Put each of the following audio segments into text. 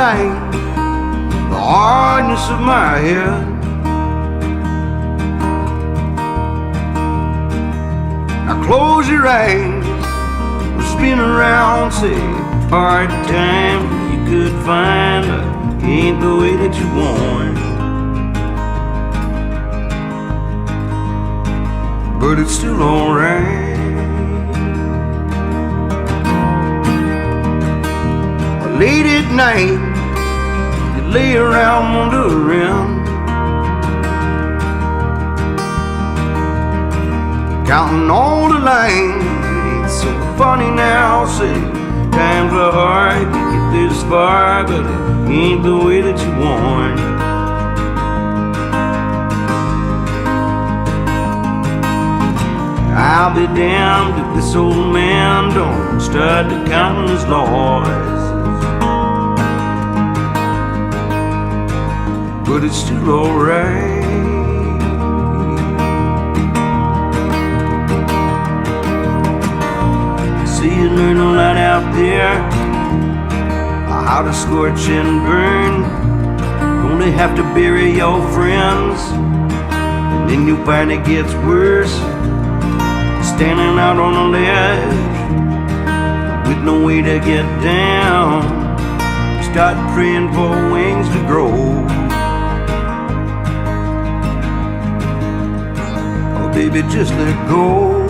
right, the hardness of my head. Now close your eyes, we'll spin around, say hard time you could find, but ain't the way that you want. But it's still alright. Late at night, you lay around wondering, counting all the lines. It's so funny now, say times are hard to get this far, but it ain't the way that you want. I'll be damned if this old man don't start to count his losses. But it's still alright. See, you learn a lot out there, how to scorch and burn. Only have to bury your friends, and then you find it gets worse. Standing out on a ledge with no way to get down, start praying for wings to grow. Oh baby, just let go.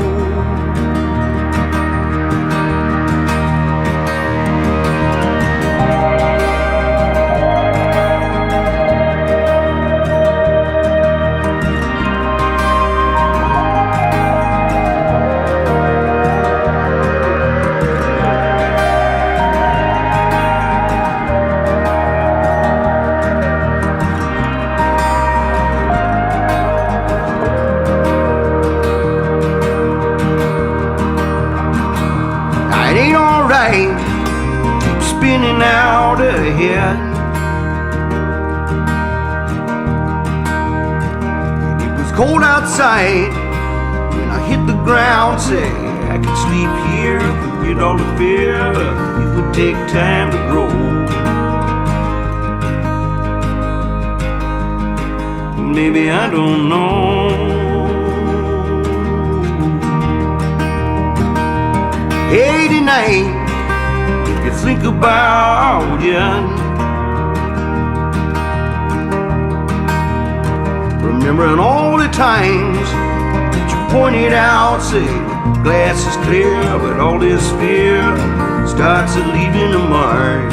Keep spinning out ahead. It was cold outside when I hit the ground. Say I could sleep here, forget all the fear. It would take time to grow. Maybe I don't know. 89. You think about you. Remembering all the times that you pointed out, say glass is clear, but all this fear starts to leaving a mark.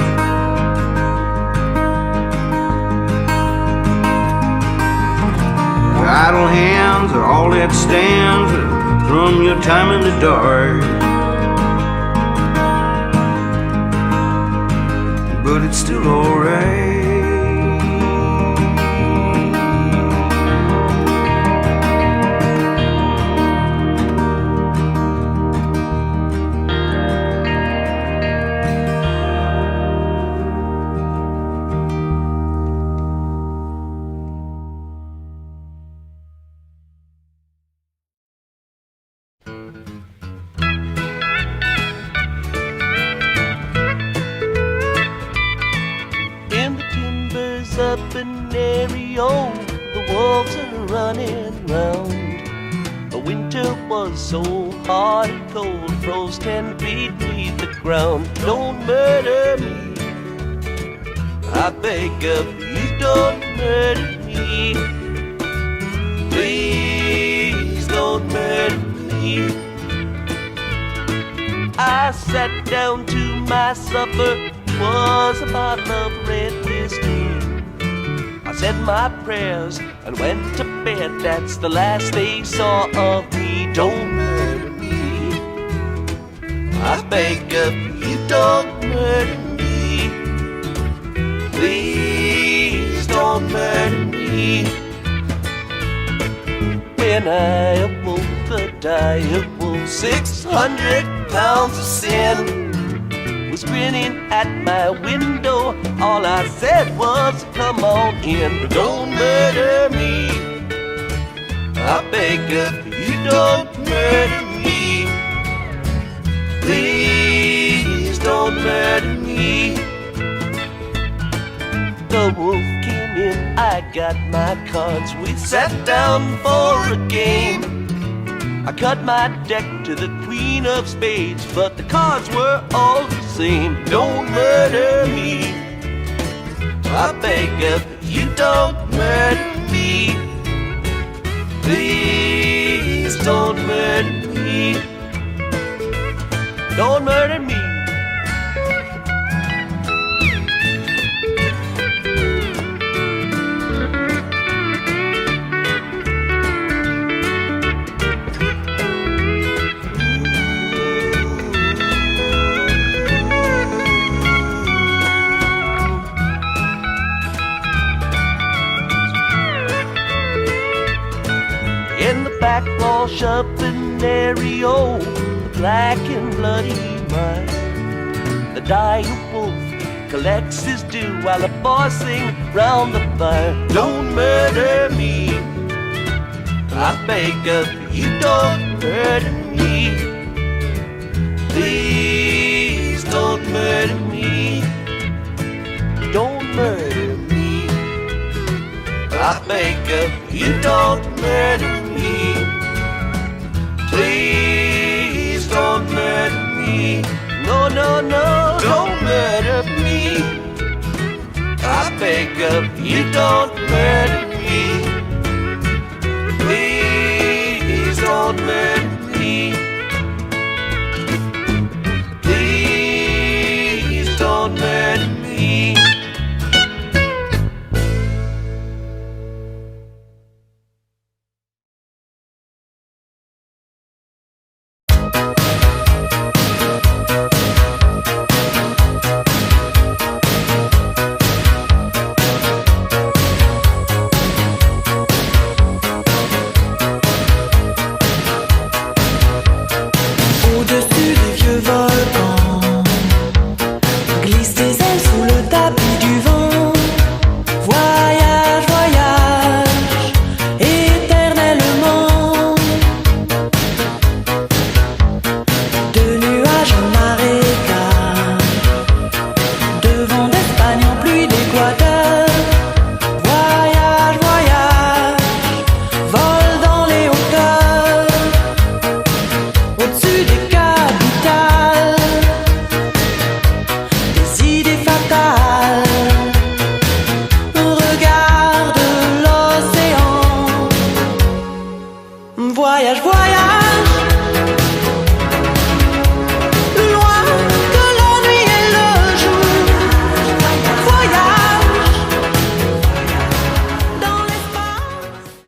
Idle hands are all that stands from your time in the dark. But it's still alright. Up in Ario, the wolves are running round. The winter was so hard and cold, froze 10 feet beneath the ground. Don't murder me, I beg of you, don't murder me. Please don't murder me. I sat down to my supper, was a bottle of red whiskey. I said my prayers and went to bed. That's the last they saw of me. Don't murder me, I beg of you, don't murder me. Please don't murder me. When I awoke, the dire wolf, 600 pounds of sin, was grinning at my window. All I said was, come on in, but don't murder me. I beg of you, don't murder me. Please don't murder me. a wolf came in, I got my cards. We sat down for a game. I cut my deck to the queen of spades, but the cards were all the same. Don't murder me, I beg of you, don't murder me. Please don't murder me. Don't murder me. In the back wash up in Ario, the black and bloody mine. The dying wolf collects his due while the boys sing round the fire. Don't murder me, I beg of you, don't murder me. Please don't murder me. Don't murder me, I beg of you, don't murder me. Please don't murder me. No, no, no, don't murder me. I beg of you, don't murder me. Please don't murder me. Please don't murder me. Au-dessus des vieux volcans, glisse tes ailes sous le tapis du vent. Voyage, voyage, éternellement. De nuages en marécage, de vent d'Espagne en pluie d'Équateur. Voyage, voyage, vole dans les hauteurs. Au-dessus des capitales, des idées fatales. Regarde l'océan. Voyage, voyage.